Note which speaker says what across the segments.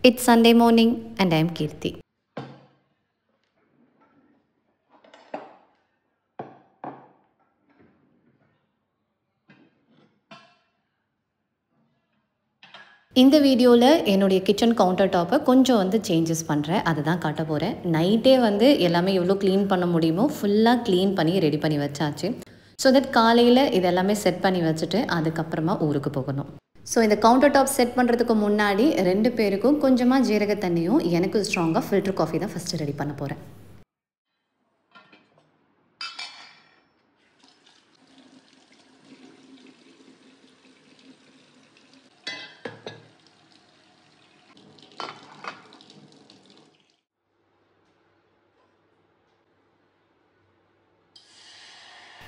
Speaker 1: It's Sunday morning and I'm Kirti. இந்த வீடியோவில் என்னுடைய கிச்சன் கவுண்டர் டாப்பை கொஞ்சம் சேஞ்சஸ் பண்ணுறேன். அதை தான் காட்ட போகிறேன். நைட்டே எல்லாமே எவ்வளோ க்ளீன் பண்ண முடியுமோ ஃபுல்லாக க்ளீன் பண்ணி ரெடி பண்ணி வச்சாச்சு. ஸோ தட் காலையில் இதெல்லாமே செட் பண்ணி வச்சுட்டு அதுக்கப்புறமா ஊருக்கு போகணும். ஸோ இந்த கவுண்டர் டாப் செட் பண்ணுறதுக்கு முன்னாடி 2 பேருக்கும் கொஞ்சமாக ஜீரக தண்ணியும் எனக்கு ஸ்ட்ராங்காக ஃபில்டர் காஃபி தான் ஃபஸ்ட்டு ரெடி பண்ண போகிறேன்.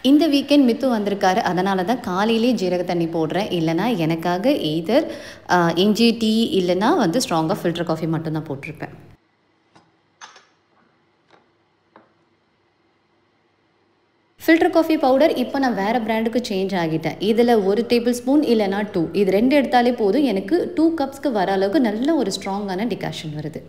Speaker 1: இந்த வீக்கெண்ட் மித்து வந்திருக்காரு. அதனால தான் காலையிலே ஜீரக தண்ணி போடுறேன். இல்லைனா எனக்காக எய்தர் இஞ்சி டீ இல்லைனா ஸ்ட்ராங்காக ஃபில்டர் காஃபி மட்டும்தான் போட்டிருப்பேன். ஃபில்டர் காஃபி பவுடர் இப்போ நான் வேறு பிராண்டுக்கு சேஞ்ச் ஆகிட்டேன். இதில் 1 டேபிள் ஸ்பூன் இல்லைனா 2 இது 2 எடுத்தாலே போதும். எனக்கு 2 கப்ஸ்க்கு வர அளவுக்கு நல்ல ஒரு ஸ்ட்ராங்கான டிகாஷன் வருது.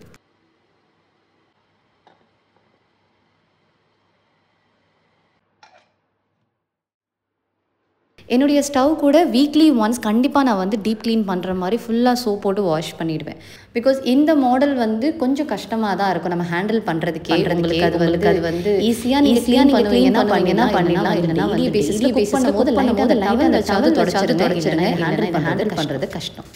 Speaker 1: என்னுடைய ஸ்டவ் கூட வீக்லி ஒன்ஸ் கண்டிப்பாக நான் டீப் க்ளீன் பண்ணுற மாதிரி ஃபுல்லாக சோப் போட்டு வாஷ் பண்ணிவிடுவேன். பிகாஸ் இந்த மாடல் கொஞ்சம் கஷ்டமாக தான் இருக்கும் நம்ம ஹேண்டில் பண்ணுறதுக்கே. உங்களுக்கு அது ஈஸியாக நீங்கள் பண்ணிடலாம். இல்லைனா பேசிஸில் குக் பண்ணும்போது லைட்டாக அந்த சாதம் தொடச்சிடுங்க. ஹேண்டில் பண்ணுறது கஷ்டம்.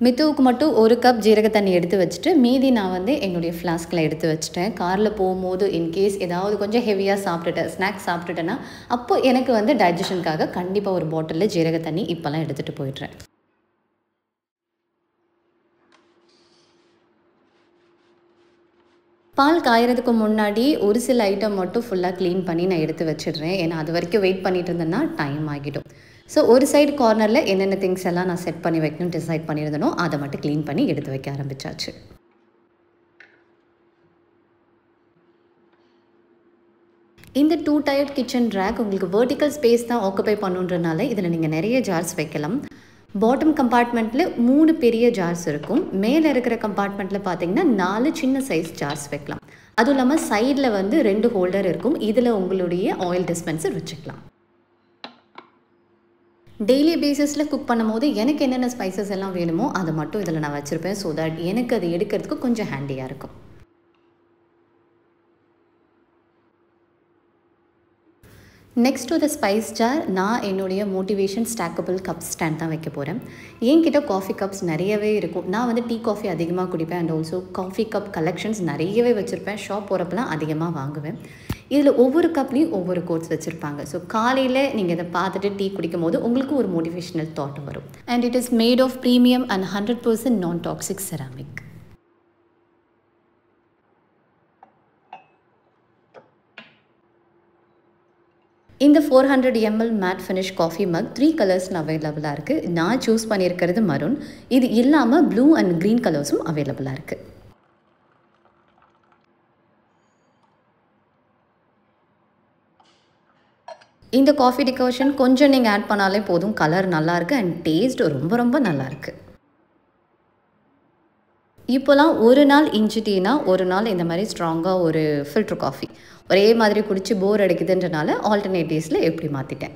Speaker 1: மித்துவுக்கு மட்டும் 1 கப் ஜீரக தண்ணி எடுத்து வச்சுட்டு மீதி நான் என்னுடைய ஃப்ளாஸ்கில் எடுத்து வச்சுட்டேன். காரில் போகும்போது இன்கேஸ் ஏதாவது கொஞ்சம் ஹெவியாக சாப்பிட்டுட்டேன், ஸ்நாக்ஸ் சாப்பிட்டுட்டேன்னா அப்போ எனக்கு டைஜஷனுக்காக கண்டிப்பாக ஒரு பாட்டிலில் ஜீரக தண்ணி இப்போல்லாம் எடுத்துகிட்டு போயிடுறேன். பால் காயறதுக்கு முன்னாடி ஒரு சில ஐட்டம் மட்டும் ஃபுல்லாக க்ளீன் பண்ணி நான் எடுத்து வச்சிடுறேன். ஏன்னா அது வரைக்கும் வெயிட் பண்ணிட்டு இருந்தேன்னா டைம் ஆகிடும். ஸோ ஒரு சைடு கார்னரில் என்னென்ன திங்ஸ் எல்லாம் நான் செட் பண்ணி வைக்கணும்னு டிசைட் பண்ணியிருந்தனோ அதை மட்டும் க்ளீன் பண்ணி எடுத்து வைக்க ஆரம்பித்தாச்சு. இந்த 2 டயர்ட் கிச்சன் ரேக் உங்களுக்கு வெர்டிக்கல் ஸ்பேஸ் தான் ஆக்குபை பண்ணுன்றனால இதில் நீங்கள் நிறைய ஜார்ஸ் வைக்கலாம். பாட்டம் கம்பார்ட்மெண்ட்டில் 3 பெரிய ஜார்ஸ் இருக்கும். மேலே இருக்கிற கம்பார்ட்மெண்ட்டில் பார்த்தீங்கன்னா 4 சின்ன சைஸ் ஜார்ஸ் வைக்கலாம். அதுவும் இல்லாமல் சைடில் 2 ஹோல்டர் இருக்கும். இதில் உங்களுடைய ஆயில் டிஸ்பென்சர் வச்சுக்கலாம். டெய்லி பேசிஸில் குக் பண்ணும்போது எனக்கு என்னென்ன ஸ்பைசஸ் எல்லாம் வேணுமோ அதை மட்டும் இதில் நான் வச்சுருப்பேன். ஸோ தட் எனக்கு அது எடுக்கிறதுக்கு கொஞ்சம் ஹேண்டியாக இருக்கும். Next to the spice jar நான் என்னுடைய மோட்டிவேஷன் ஸ்டாக்கபிள் கப் ஸ்டாண்ட் தான் வைக்க போகிறேன். என்கிட்ட காஃபி கப்ஸ் நிறையவே இருக்கும். நான் டீ காஃபி அதிகமாக குடிப்பேன். And also coffee cup collections நிறையவே வச்சுருப்பேன். ஷாப் போகிறப்பெல்லாம் அதிகமாக வாங்குவேன். இதில் ஒவ்வொரு கப்லேயும் ஒவ்வொரு கோட்ஸ் வச்சுருப்பாங்க. ஸோ காலையில் நீங்கள் இதை பார்த்துட்டு டீ குடிக்கும் போது உங்களுக்கு ஒரு மோட்டிவேஷனல் தாட் வரும். And it is made of premium and 100% non toxic ceramic. இந்த 400 ml matte finish coffee mug 3 கலர்ஸில் அவைலபிளாக இருக்குது. நான் சூஸ் பண்ணியிருக்கிறது மரூன். இது இல்லாமல் ப்ளூ அண்ட் க்ரீன் கலர்ஸும் அவைலபிளாக இருக்குது. இந்த காஃபி டிகாஷன் கொஞ்சம் நீங்கள் ஆட் பண்ணாலே போதும். கலர் நல்லாயிருக்கு அண்ட் டேஸ்ட் ரொம்ப ரொம்ப நல்லாயிருக்கு. இப்போலாம் ஒரு நாள் இஞ்சி டீனா ஒரு நாள் இந்த மாதிரி ஸ்ட்ராங்காக ஒரு ஃபில்டர் காஃபி ஒரே மாதிரி குடிச்சு போர் அடிக்குதுன்றனால ஆல்டர்னேட்டிவ்ஸில் எப்படி மாற்றிட்டேன்.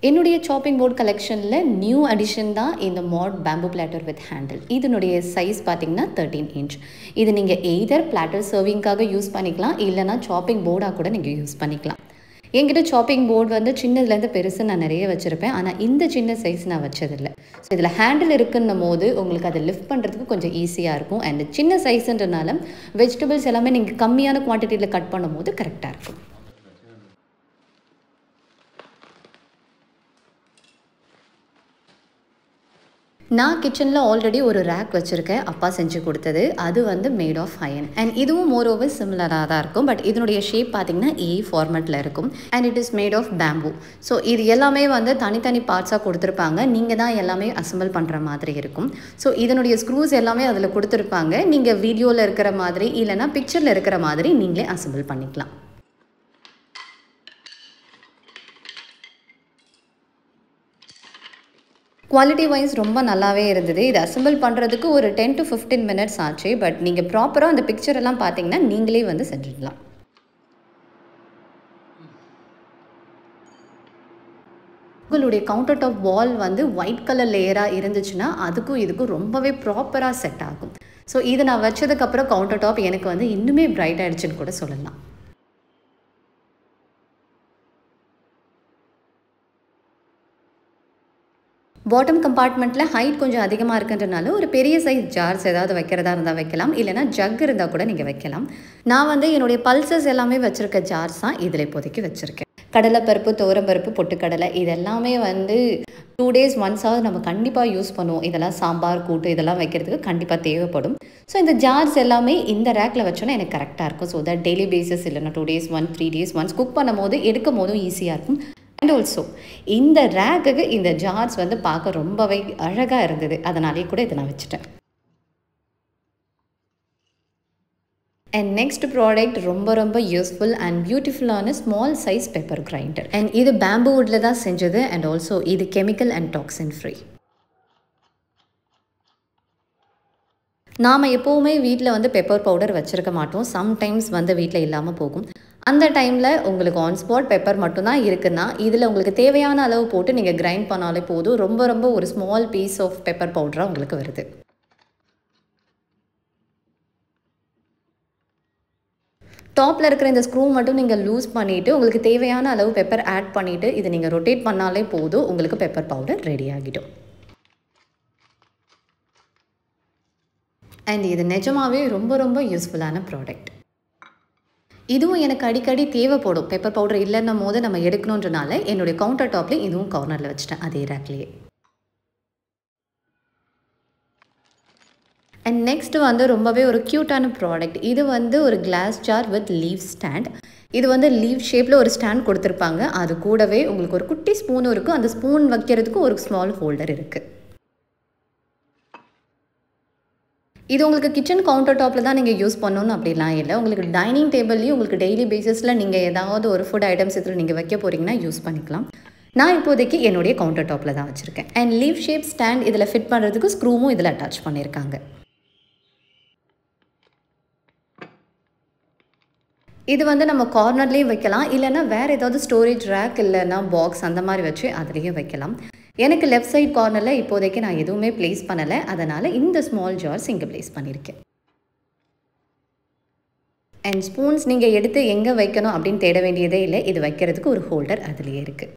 Speaker 1: என்னுடைய சாப்பிங் போர்ட் கலெக்ஷனில் நியூ அடிஷன் தான் இந்த மாட் பேம்பு பிளாட்டர் வித் ஹேண்டில். இதனுடைய சைஸ் பார்த்திங்கன்னா 13 inch. இது நீங்கள் எய்தர் பிளாட்டர் சர்விங்காக யூஸ் பண்ணிக்கலாம், இல்லைனா சாப்பிங் போர்டாக கூட நீங்கள் யூஸ் பண்ணிக்கலாம். என்கிட்ட சாப்பிங் போர்டு சின்னதுலேருந்து பெருசு நான் நிறைய வச்சுருப்பேன். ஆனால் இந்த சின்ன சைஸ் நான் வச்சதில்லை. ஸோ இதில் ஹேண்டில் இருக்குன்னும் போது உங்களுக்கு அதை லிஃப்ட் பண்ணுறதுக்கு கொஞ்சம் ஈஸியாக இருக்கும். அண்ட் சின்ன சைஸுன்றனால வெஜிடபிள்ஸ் எல்லாமே நீங்கள் கம்மியான குவான்டிட்டியில் கட் பண்ணும்போது கரெக்டாக இருக்கும். நான் கிச்சனில் ஆல்ரெடி ஒரு ரேக் வச்சுருக்கேன். அப்பா செஞ்சு கொடுத்தது. அது மேட் ஆஃப் அயன் அண்ட் இதுவும் மோர் ஓவர் சிமிலராக தான் இருக்கும். பட் இதனுடைய ஷேப் பார்த்திங்கன்னா ஏ ஃபார்மேட்டில் இருக்கும். And it is made of bamboo. So இது எல்லாமே தனித்தனி பார்ட்ஸாக கொடுத்துருப்பாங்க. நீங்கள் தான் எல்லாமே அசம்பிள் பண்ணுற மாதிரி இருக்கும். ஸோ இதனுடைய ஸ்க்ரூஸ் எல்லாமே அதில் கொடுத்துருப்பாங்க. நீங்கள் வீடியோவில் இருக்கிற மாதிரி இல்லைனா பிக்சரில் இருக்கிற மாதிரி நீங்களே அசம்பிள் பண்ணிக்கலாம். குவாலிட்டி வைஸ் ரொம்ப நல்லாவே இருந்தது. இது அசெம்பிள் பண்ணுறதுக்கு ஒரு 10 to 15 மினிட்ஸ் ஆச்சு. பட் நீங்கள் ப்ராப்பராக அந்த பிக்சர் எல்லாம் பார்த்தீங்கன்னா நீங்களே வந்து செஞ்சிடலாம். உங்களுடைய கவுண்டர் டாப் வால் வந்து ஒயிட் கலர் லேயராக இருந்துச்சுன்னா அதுக்கும் இதுக்கும் ரொம்பவே ப்ராப்பராக செட் ஆகும். ஸோ இதை நான் வச்சதுக்கப்புறம் கவுண்டர் டாப் எனக்கு வந்து இன்னுமே பிரைட் ஆகிடுச்சுன்னு கூட சொல்லலாம். பாட்டம் கம்பார்ட்மெண்ட்டில் ஹைட் கொஞ்சம் அதிகமாக இருக்குன்றனால ஒரு பெரிய சைஸ் ஜார்ஸ் ஏதாவது வைக்கிறதா இருந்தால் வைக்கலாம், இல்லைனா ஜக் இருந்தால் கூட நீங்கள் வைக்கலாம். நான் வந்து என்னுடைய பல்சஸ் எல்லாமே வச்சுருக்க ஜார்ஸ் தான் இதில் இப்போதைக்கு வச்சுருக்கேன். கடலைப்பருப்பு, துவரம்பருப்பு, பொட்டுக்கடலை இதெல்லாமே வந்து 2 days ஒன்ஸாவது நம்ம கண்டிப்பாக யூஸ் பண்ணுவோம். இதெல்லாம் சாம்பார், கூட்டு இதெல்லாம் வைக்கிறதுக்கு கண்டிப்பாக தேவைப்படும். ஸோ இந்த ஜார்ஸ் எல்லாமே இந்த ரேக்கில் வச்சோன்னா எனக்கு கரெக்டாக இருக்கும். ஸோ தட் டெய்லி பேசிஸ் இல்லைனா 2 days one 3 days once cook பண்ணும் போது எடுக்கும் போதும் ஈஸியாக இருக்கும். அண்ட் ஆல்சோ இந்த ரேக்குக்கு இந்த ஜார்ஸ் வந்து பார்க்க ரொம்பவே அழகாக இருந்தது. அதனாலே கூட இதை நான் வச்சுட்டேன். அண்ட் நெக்ஸ்ட் ப்ராடக்ட் ரொம்ப யூஸ்ஃபுல் அண்ட் பியூட்டிஃபுல்லான small size pepper grinder. And இது பேம்பு வுட்டில் தான் செஞ்சது. அண்ட் ஆல்சோ இது கெமிக்கல் அண்ட் டாக்ஸின் ஃப்ரீ. நாம் எப்போவுமே வீட்டில் வந்து பெப்பர் பவுடர் வச்சுருக்க மாட்டோம். சம்டைம்ஸ் வந்து வீட்டில் இல்லாமல் போகும். அந்த டைமில் உங்களுக்கு ஆன் ஸ்பாட் பெப்பர் மட்டும்தான் இருக்குன்னா இதில் உங்களுக்கு தேவையான அளவு போட்டு நீங்கள் கிரைண்ட் பண்ணாலே போதும். ரொம்ப ஒரு ஸ்மால் பீஸ் ஆஃப் பெப்பர் பவுடராக உங்களுக்கு வருது. டாப்பில் இருக்கிற இந்த ஸ்க்ரூ மட்டும் நீங்கள் லூஸ் பண்ணிவிட்டு உங்களுக்கு தேவையான அளவு பெப்பர் ஆட் பண்ணிவிட்டு இதை நீங்கள் ரொட்டேட் பண்ணாலே போதும், உங்களுக்கு பெப்பர் பவுடர் ரெடி ஆகிடும். அண்ட் இது நிஜமாகவே ரொம்ப யூஸ்ஃபுல்லான ப்ராடக்ட். இதுவும் எனக்கு அடிக்கடி தேவைப்படும். பெப்பர் பவுடர் இல்லைன்னும் போது நம்ம எடுக்கணுன்றனால என்னுடைய கவுண்டர் டாப்லேயே இதுவும் கார்னரில் வச்சுட்டேன், அதே ரேக்லேயே. அண்ட் நெக்ஸ்ட் வந்து ரொம்பவே ஒரு க்யூட்டான ப்ராடக்ட். இது வந்து ஒரு glass jar with leaf stand. இது வந்து லீவ் ஷேப்பில் ஒரு ஸ்டாண்ட் கொடுத்துருப்பாங்க. அது கூடவே உங்களுக்கு ஒரு குட்டி ஸ்பூனும் இருக்குது. அந்த ஸ்பூன் வைக்கிறதுக்கு ஒரு ஸ்மால் ஹோல்டர் இருக்குது. இது உங்களுக்கு கிச்சன் கவுண்டர் டாப்பில் தான் நீங்கள் யூஸ் பண்ணணும்னு அப்படிலாம் இல்லை. உங்களுக்கு டைனிங் டேபிள்லேயும் உங்களுக்கு டெய்லி பேசிஸில் நீங்கள் ஏதாவது ஒரு ஃபுட் ஐட்டம்ஸ் இதில் நீங்கள் வைக்க போகிறீங்கன்னா யூஸ் பண்ணிக்கலாம். நான் இப்போதைக்கு என்னுடைய கவுண்டர் டாப்பில் தான் வச்சுருக்கேன். அண்ட் லீவ் ஷேப் ஸ்டாண்ட் இதில் ஃபிட் பண்ணுறதுக்கு ஸ்க்ரூவும் இதில் அட்டாச் பண்ணியிருக்காங்க. இது வந்து நம்ம கார்னர்லேயும் வைக்கலாம், இல்லைனா வேறு ஏதாவது ஸ்டோரேஜ் ரேக் இல்லைனா பாக்ஸ் அந்த மாதிரி வச்சு அதுலேயும் வைக்கலாம். எனக்கு லெஃப்ட் சைட் கார்னரில் இப்போதைக்கு நான் எதுவுமே ப்ளேஸ் பண்ணலை. அதனால் இந்த ஸ்மால் ஜார்ஸ் இங்கே ப்ளேஸ் பண்ணியிருக்கேன். அண்ட் ஸ்பூன்ஸ் நீங்கள் எடுத்து எங்கே வைக்கணும் அப்படின்னு தேட வேண்டியதே இல்லை. இது வைக்கிறதுக்கு ஒரு ஹோல்டர் அதுலேயே இருக்குது.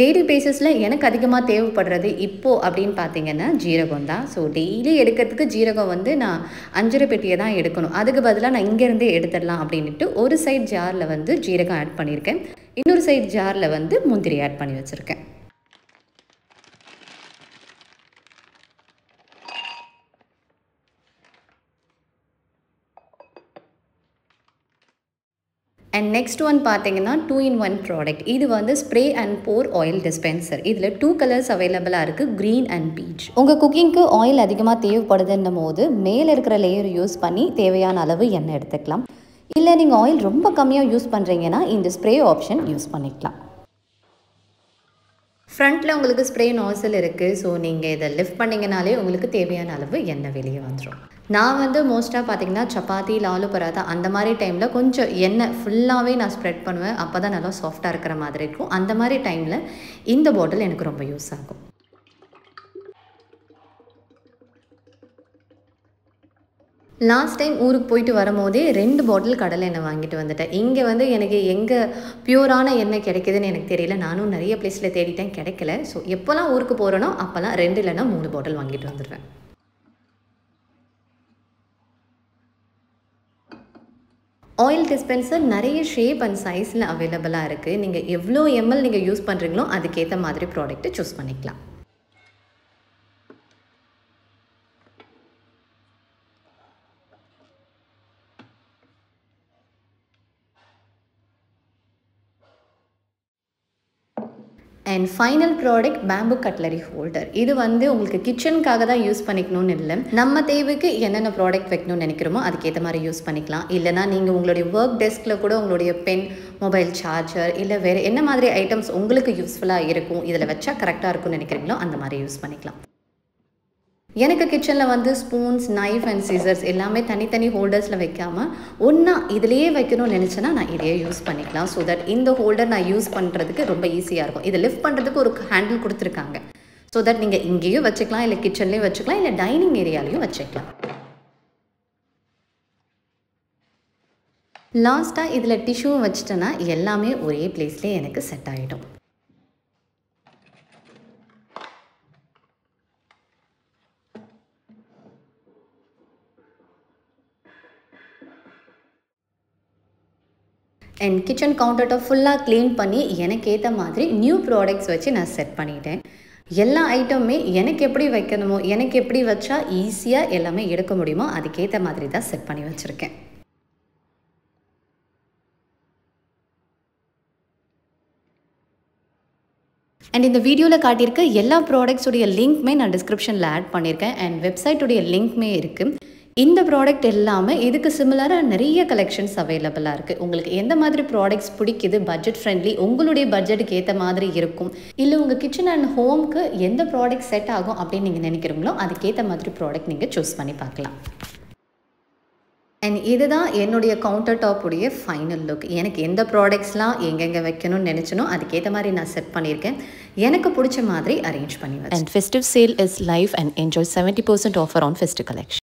Speaker 1: டெய்லி பேசிஸில் எனக்கு அதிகமாக தேவைப்படுறது இப்போது அப்படின்னு பார்த்தீங்கன்னா ஜீரகம் தான். ஸோ டெய்லி எடுக்கிறதுக்கு ஜீரகம் வந்து நான் 5 பெட்டியை தான் எடுக்கணும். அதுக்கு பதிலாக நான் இங்கேருந்தே எடுத்துடலாம் அப்படின்ட்டு ஒரு சைட் ஜாரில் வந்து ஜீரகம் ஆட் பண்ணியிருக்கேன். இன்னொரு சைட் ஜாரில் வந்து முந்திரி ஆட் பண்ணி வச்சுருக்கேன். அண்ட் நெக்ஸ்ட் ஒன் பார்த்தீங்கன்னா 2-in-1 ப்ராடக்ட். இது வந்து spray and pour oil dispenser. இதில் 2 கலர்ஸ் அவைலபிளாக இருக்குது, க்ரீன் அண்ட் பீச். உங்கள் குக்கிங்க்கு ஆயில் அதிகமாக தேவைப்படுதுன்னும் போது மேலே இருக்கிற லேயர் யூஸ் பண்ணி தேவையான அளவு எண்ணெய் எடுத்துக்கலாம். இல்லை நீங்கள் ஆயில் ரொம்ப கம்மியாக யூஸ் பண்ணுறீங்கன்னா இந்த ஸ்ப்ரே ஆப்ஷன் யூஸ் பண்ணிக்கலாம். ஃப்ரண்ட்டில் உங்களுக்கு ஸ்ப்ரே நாசில் இருக்குது. ஸோ நீங்கள் இதை லிஃப்ட் பண்ணிங்கனாலே உங்களுக்கு தேவையான அளவு எண்ணெய் வெளியே வந்துடும். நான் வந்து மோஸ்ட்டாக பார்த்தீங்கன்னா சப்பாத்தி, லாலு பராத்தா அந்த மாதிரி டைமில் கொஞ்சம் எண்ணெய் ஃபுல்லாகவே நான் ஸ்ப்ரெட் பண்ணுவேன். அப்போ தான் நல்லா சாஃப்டாக இருக்கிற மாதிரி இருக்கும். அந்த மாதிரி டைமில் இந்த பாட்டில் எனக்கு ரொம்ப யூஸ் ஆகும். லாஸ்ட் டைம் ஊருக்கு போயிட்டு வரும்போதே 2 பாட்டில் கடலை எண்ணெய் வாங்கிட்டு வந்துட்டேன். இங்கே வந்து எனக்கு எங்கே பியூரான எண்ணெய் கிடைக்குதுன்னு எனக்கு தெரியல. நானும் நிறைய பிளேஸில் தேடிட்டேன், கிடைக்கல. ஸோ எப்போல்லாம் ஊருக்கு போகிறேனோ அப்போல்லாம் 2 இல்லைன்னா 3 பாட்டில் வாங்கிட்டு வந்துடுவேன். ஆயில் டிஸ்பென்சர் நிறைய ஷேப் அண்ட் சைஸில் அவைலபிளாக இருக்குது. நீங்கள் எவ்வளோ எம்எல் நீங்கள் யூஸ் பண்ணுறீங்களோ அதுக்கேற்ற மாதிரி ப்ராடக்ட்டை சூஸ் பண்ணிக்கலாம். And final product bamboo cutlery holder. இது வந்து உங்களுக்கு கிச்சனுக்காக தான் யூஸ் பண்ணிக்கணும்னு இல்லை, நம்ம தேவைக்கு என்னென்ன ப்ராடக்ட் வைக்கணும்னு நினைக்கிறோமோ அதுக்கேற்ற மாதிரி யூஸ் பண்ணிக்கலாம். இல்லைனா நீங்கள் உங்களுடைய ஒர்க் டெஸ்கில் கூட உங்களுடைய பென், மொபைல் சார்ஜர் இல்லை வேறு என்ன மாதிரி ஐட்டம்ஸ் உங்களுக்கு யூஸ்ஃபுல்லாக இருக்கும், இதில் வச்சா கரெக்டாக இருக்கும்னு நினைக்கிறீங்களோ அந்த மாதிரி யூஸ் பண்ணிக்கலாம். எனக்கு கிச்சனில் வந்து ஸ்பூன்ஸ், நைஃப் அண்ட் சிசர்ஸ் எல்லாமே தனித்தனி ஹோல்டர்ஸில் வைக்காமல் ஒன்றா இதிலேயே வைக்கணும்னு நினச்சேன்னா நான் இதையே யூஸ் பண்ணிக்கலாம். ஸோ தட் இந்த ஹோல்டர் நான் யூஸ் பண்ணுறதுக்கு ரொம்ப ஈஸியாக இருக்கும். இதை லிஃப்ட் பண்ணுறதுக்கு ஒரு ஹேண்டில் கொடுத்துருக்காங்க. ஸோ தட் நீங்கள் இங்கேயும் வச்சுக்கலாம், இல்லை கிச்சன்லேயும் வச்சுக்கலாம், இல்லை டைனிங் ஏரியாலையும் வச்சுக்கலாம். லாஸ்ட்டாக இதில் டிஷ்யூவும் வச்சுட்டேன்னா எல்லாமே ஒரே பிளேஸ்லேயே எனக்கு செட் ஆகிடும். அண்ட் கிச்சன் கவுண்டர் டாப் ஃபுல்லாக க்ளீன் பண்ணி எனக்கு ஏற்ற மாதிரி நியூ ப்ராடக்ட்ஸ் வச்சு நான் செட் பண்ணிட்டேன். எல்லா ஐட்டமுமே எனக்கு எப்படி வைக்கணுமோ, எனக்கு எப்படி வச்சா ஈஸியாக எல்லாமே எடுக்க முடியுமோ அதுக்கேற்ற மாதிரி தான் செட் பண்ணி வச்சுருக்கேன். அண்ட் இந்த வீடியோவில் காட்டியிருக்க எல்லா ப்ராடக்ட்ஸுடைய லிங்க்மே நான் டிஸ்கிரிப்ஷனில் ஆட் பண்ணியிருக்கேன். அண்ட் வெப்சைட்டுடைய லிங்க்மே இருக்குது. இந்த ப்ராடக்ட் எல்லாமே இதுக்கு சிமிலராக நிறைய கலெக்ஷன்ஸ் அவைலபிளாக இருக்குது. உங்களுக்கு எந்த மாதிரி ப்ராடக்ட்ஸ் பிடிக்குது, பட்ஜெட் ஃப்ரெண்ட்லி, உங்களுடைய பட்ஜெட்டுக்கு ஏற்ற மாதிரி இருக்கும், இல்லை உங்கள் கிச்சன் அண்ட் ஹோம்க்கு எந்த ப்ராடக்ட் செட் ஆகும் அப்படின்னு நீங்கள் நினைக்கிறீங்களோ அதுக்கேற்ற மாதிரி ப்ராடக்ட் நீங்கள் சூஸ் பண்ணி பார்க்கலாம். அண்ட் இதுதான் என்னுடைய கவுண்டர் டாப்புடைய ஃபைனல் லுக். எனக்கு எந்த ப்ராடக்ட்ஸ்லாம் எங்கெங்கே வைக்கணும்னு நினச்சனோ அதுக்கேற்ற மாதிரி நான் செட் பண்ணியிருக்கேன். எனக்கு பிடிச்ச மாதிரி அரேஞ்ச் பண்ணி வச்சேன்.
Speaker 2: And festive sale is live and enjoy 70% offer on festive collection.